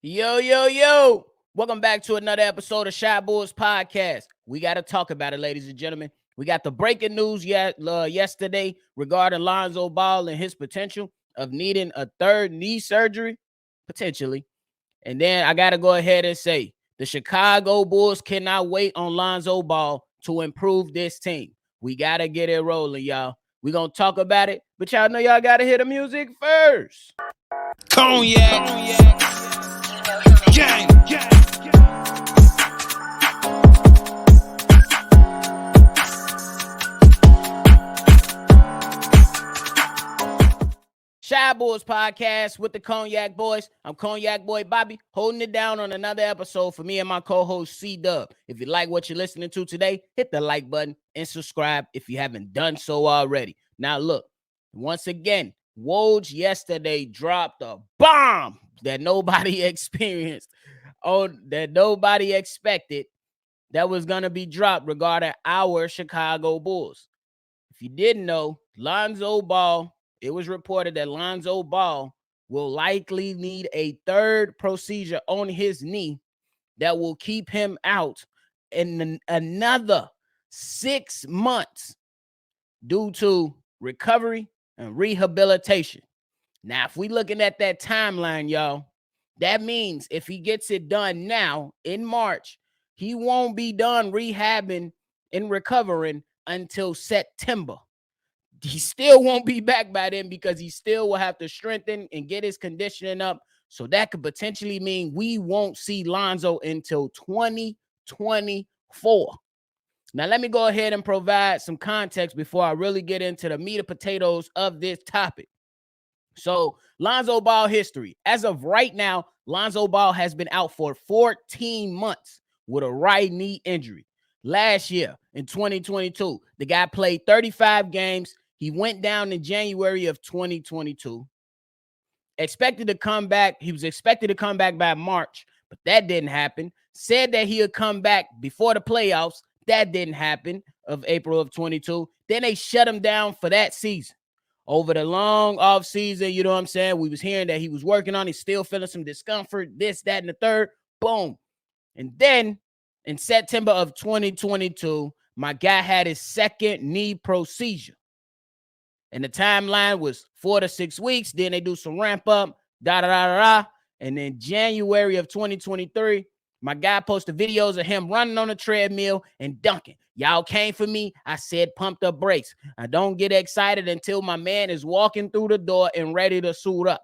Yo, yo, yo. Welcome back to another episode of Shy Bulls Podcast. We got to talk about it, ladies and gentlemen. We got the breaking news yesterday regarding Lonzo Ball and his potential of needing a third knee surgery, potentially. And then I got to go ahead and say the Chicago Bulls cannot wait on Lonzo Ball to improve this team. We got to get it rolling, y'all. We're going to talk about it, but y'all know y'all got to hear the music first. Cognac, gang. Shy Bulls Podcast with the Cognac Boys. I'm Cognac Boy Bobby, holding it down on another episode for me and my co-host C-Dub. If you like what you're listening to today, hit the like button and subscribe if you haven't done so already. Now look, once again, Woj yesterday dropped a bomb that nobody experienced, that nobody expected that was going to be dropped regarding our Chicago Bulls. If you didn't know, it was reported that Lonzo Ball will likely need a third procedure on his knee that will keep him out in another 6 months due to recovery and rehabilitation. Now, if we looking at that timeline, y'all, that means if he gets it done now in March, he won't be done rehabbing and recovering until September. He still won't be back by then because he still will have to strengthen and get his conditioning up. So that could potentially mean we won't see Lonzo until 2024. Now, let me go ahead and provide some context before I really get into the meat and potatoes of this topic. So, Lonzo Ball history. As of right now, Lonzo Ball has been out for 14 months with a right knee injury. Last year, in 2022, the guy played 35 games. He went down in January of 2022. Expected to come back. He was expected to come back by March, but that didn't happen. Said that he would come back before the playoffs. That didn't happen of April of 22. Then they shut him down for that season. Over the long off season, you know what I'm saying? We was hearing that he was working on it, still feeling some discomfort, this, that, and the third. Boom. And then in September of 2022, my guy had his second knee procedure. And the timeline was 4 to 6 weeks. Then they do some ramp up, And then January of 2023, my guy posted videos of him running on a treadmill and dunking. Y'all came for me. I said pump the brakes. I don't get excited until my man is walking through the door and ready to suit up.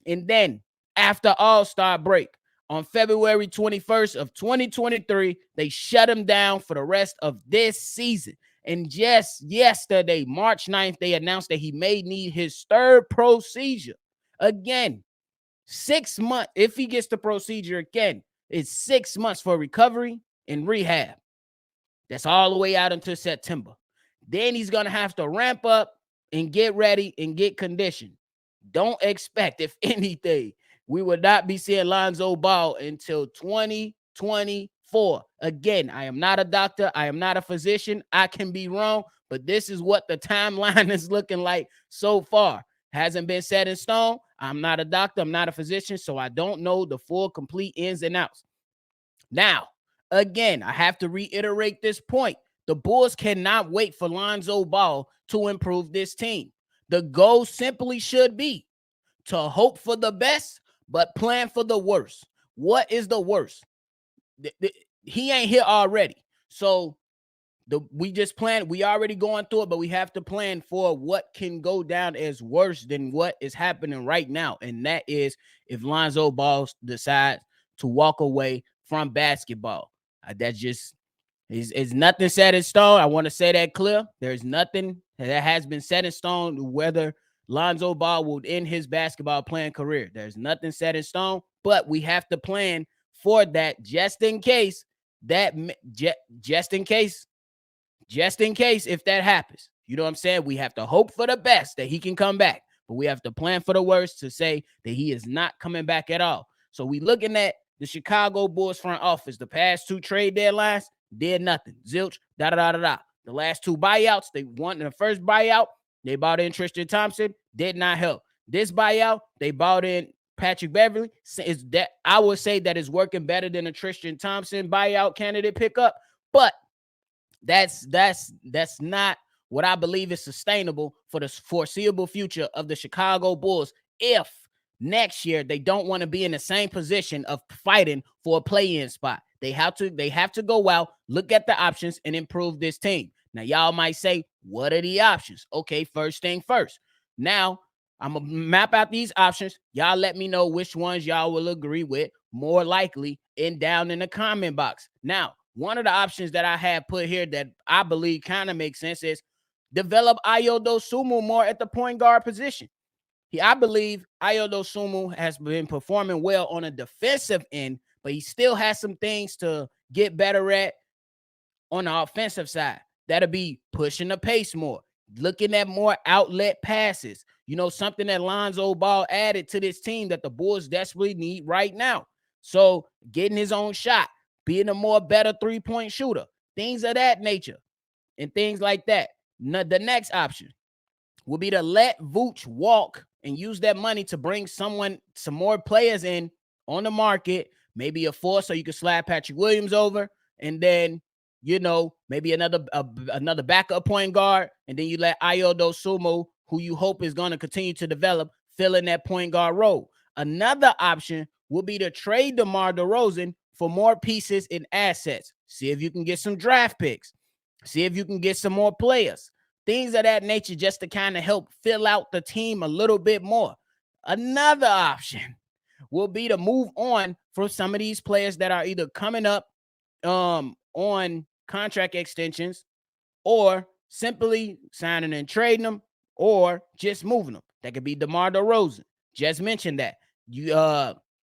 And then after All-Star break, on February 21st of 2023, they shut him down for the rest of this season. And just yesterday, March 9th, they announced that he may need his third procedure. Again, 6 months. If he gets the procedure again, it's 6 months for recovery and rehab. That's all the way out until September. Then he's going to have to ramp up and get ready and get conditioned. Don't expect, if anything, we will not be seeing Lonzo Ball until 2024. Again, I am not a doctor. I am not a physician. I can be wrong, but this is what the timeline is looking like so far. Hasn't been set in stone. I'm not a doctor. I'm not a physician, so I don't know the full, complete ins and outs. Now, again, I have to reiterate this point. The Bulls cannot wait for Lonzo Ball to improve this team. The goal simply should be to hope for the best, but plan for the worst. What is the worst? He ain't here already. So we just plan. We already going through it, but we have to plan for what can go down as worse than what is happening right now. And that is if Lonzo Ball decides to walk away from basketball. That's just is nothing set in stone. I want to say that clear. There's nothing that has been set in stone whether Lonzo Ball will end his basketball playing career. There's nothing set in stone, but we have to plan for that just in case if that happens. You know what I'm saying? We have to hope for the best that he can come back, but we have to plan for the worst to say that he is not coming back at all. So we looking at the Chicago Bulls front office. The past 2 trade deadlines did nothing. Zilch, The last 2 buyouts, they won in the first buyout. They bought in Tristan Thompson, did not help. This buyout, they bought in Patrick Beverly is that I would say that is working better than a Tristan Thompson buyout candidate pickup, but that's not what I believe is sustainable for the foreseeable future of the Chicago Bulls. If next year they don't want to be in the same position of fighting for a play-in spot, they have to go out, look at the options, and improve this team. Now, y'all might say, what are the options? Okay, first thing first. Now, I'm going to map out these options. Y'all let me know which ones y'all will agree with more likely down in the comment box. Now, one of the options that I have put here that I believe kind of makes sense is develop Ayo Dosunmu more at the point guard position. I believe Ayo Dosunmu has been performing well on a defensive end, but he still has some things to get better at on the offensive side. That'll be pushing the pace more, looking at more outlet passes. Something that Lonzo Ball added to this team that the Bulls desperately need right now. So getting his own shot, being a more better three-point shooter, things of that nature, and things like that. Now, the next option will be to let Vooch walk and use that money to bring some more players in on the market, maybe a four so you can slide Patrick Williams over, and then maybe another backup point guard, and then you let Ayo Dosunmu, who you hope is going to continue to develop, fill in that point guard role. Another option will be to trade DeMar DeRozan for more pieces and assets. See if you can get some draft picks. See if you can get some more players. Things of that nature just to kind of help fill out the team a little bit more. Another option will be to move on from some of these players that are either coming up on contract extensions, or simply signing and trading them, or just moving them. That could be DeMar DeRozan. Just mentioned that. You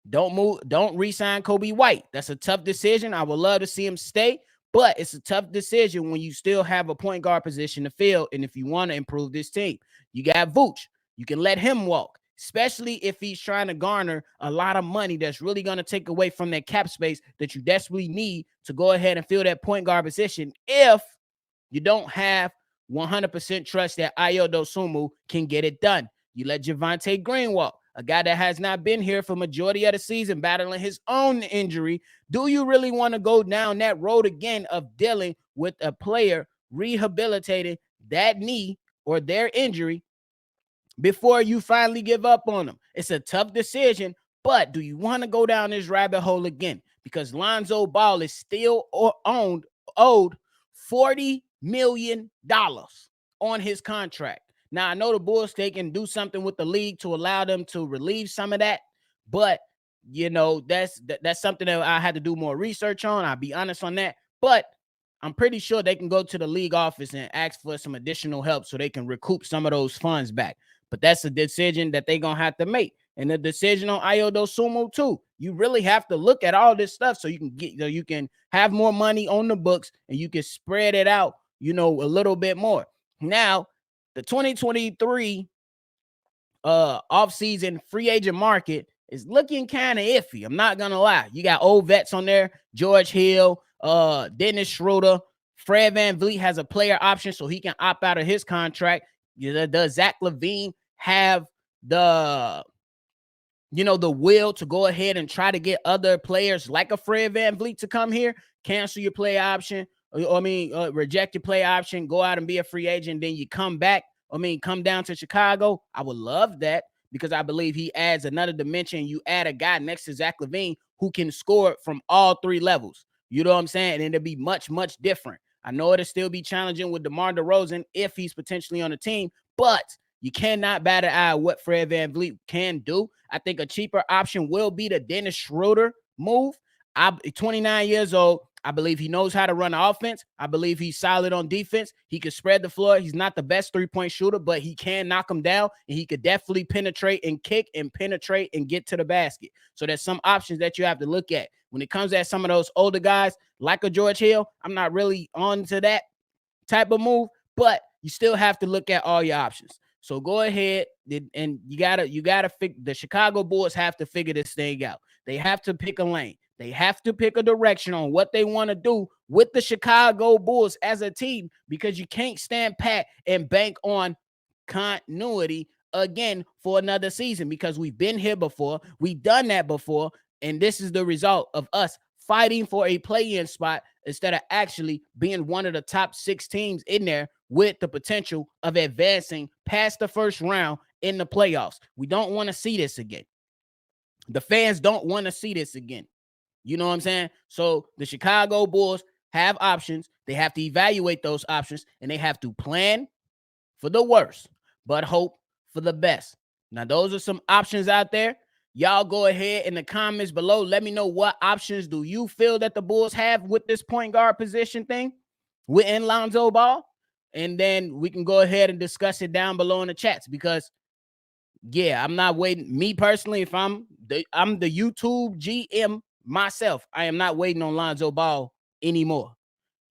don't re-sign Kobe White. That's a tough decision. I would love to see him stay, but it's a tough decision when you still have a point guard position to fill, and if you want to improve this team. You got Vooch. You can let him walk, especially if he's trying to garner a lot of money that's really going to take away from that cap space that you desperately need to go ahead and fill that point guard position if you don't have 100% trust that Ayo Dosunmu can get it done. You let Javonte Green walk, a guy that has not been here for majority of the season, battling his own injury. Do you really want to go down that road again of dealing with a player rehabilitating that knee or their injury before you finally give up on them? It's a tough decision, but do you want to go down this rabbit hole again? Because Lonzo Ball is still owed $40 million on his contract. Now, I know the Bulls, they can do something with the league to allow them to relieve some of that, but that's something that I had to do more research on. I'll be honest on that, but I'm pretty sure they can go to the league office and ask for some additional help so they can recoup some of those funds back. But that's a decision that they're going to have to make. And the decision on Ayo Dosunmu too. You really have to look at all this stuff so you can have more money on the books and you can spread it out, a little bit more. Now, the 2023 offseason free agent market is looking kind of iffy. I'm not going to lie. You got old vets on there, George Hill, Dennis Schroeder. Fred VanVleet has a player option so he can opt out of his contract. Does Zach LaVine have the will to go ahead and try to get other players like a Fred VanVleet to come here, cancel your play option, reject your play option, go out and be a free agent, then you come back, come down to Chicago? I would love that because I believe he adds another dimension. You add a guy next to Zach LaVine who can score from all three levels. You know what I'm saying? And it'll be much, much different. I know it'll still be challenging with DeMar DeRozan if he's potentially on the team, but you cannot bat an eye what Fred VanVleet can do. I think a cheaper option will be the Dennis Schroeder move. I'm 29 years old. I believe he knows how to run the offense. I believe he's solid on defense. He can spread the floor. He's not the best three-point shooter, but he can knock them down, and he could definitely penetrate and kick and penetrate and get to the basket. So there's some options that you have to look at. When it comes at some of those older guys like a George Hill, I'm not really on to that type of move, but you still have to look at all your options. So go ahead and you gotta the Chicago Bulls have to figure this thing out. They have to pick a lane. They have to pick a direction on what they want to do with the Chicago Bulls as a team, because you can't stand pat and bank on continuity again for another season, because we've been here before. We've done that before. And this is the result of us fighting for a play-in spot instead of actually being one of the top 6 teams in there with the potential of advancing past the first round in the playoffs. We don't want to see this again. The fans don't want to see this again. You know what I'm saying? So the Chicago Bulls have options. They have to evaluate those options, and they have to plan for the worst, but hope for the best. Now, those are some options out there. Y'all go ahead in the comments below. Let me know what options do you feel that the Bulls have with this point guard position thing within Lonzo Ball. And then we can go ahead and discuss it down below in the chats, because yeah, I'm not waiting. Me personally, if I'm the YouTube GM myself, I am not waiting on Lonzo Ball anymore.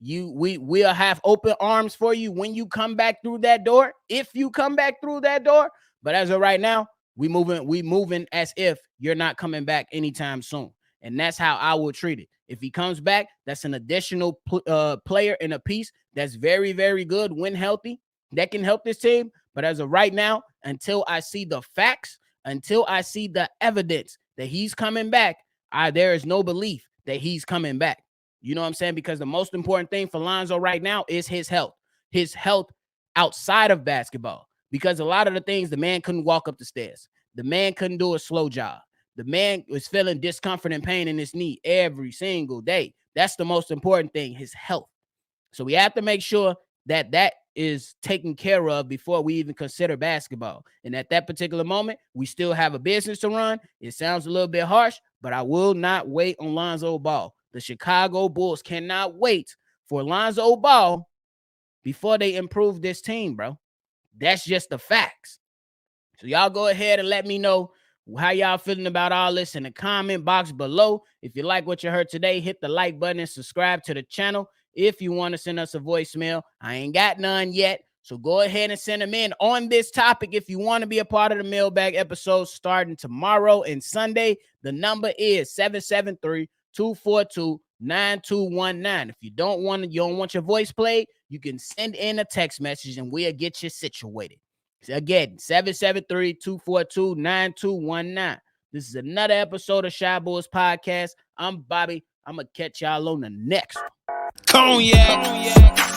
We'll have open arms for you when you come back through that door, if you come back through that door. But as of right now, we moving as if you're not coming back anytime soon. And that's how I will treat it. If he comes back, that's an additional player and a piece that's very, very good when healthy, that can help this team. But as of right now, until I see the facts, until I see the evidence that he's coming back, there is no belief that he's coming back. You know what I'm saying? Because the most important thing for Lonzo right now is his health outside of basketball. Because a lot of the things, the man couldn't walk up the stairs. The man couldn't do a slow jog. The man was feeling discomfort and pain in his knee every single day. That's the most important thing, his health. So we have to make sure that that is taken care of before we even consider basketball. And at that particular moment, we still have a business to run. It sounds a little bit harsh, but I will not wait on Lonzo Ball. The Chicago Bulls cannot wait for Lonzo Ball before they improve this team, bro. That's just the facts. So y'all go ahead and let me know how y'all feeling about all this in the comment box below. If you like what you heard today, hit the like button and subscribe to the channel. If you want to send us a voicemail, I ain't got none yet. So go ahead and send them in on this topic. If you want to be a part of the mailbag episode starting tomorrow and Sunday, the number is 773-242-9219. If you don't want your voice played, you can send in a text message and we'll get you situated. Again, 773-242-9219. This is another episode of Shy Bulls Podcast. I'm Bobby. I'm going to catch y'all on the next one. Cognac.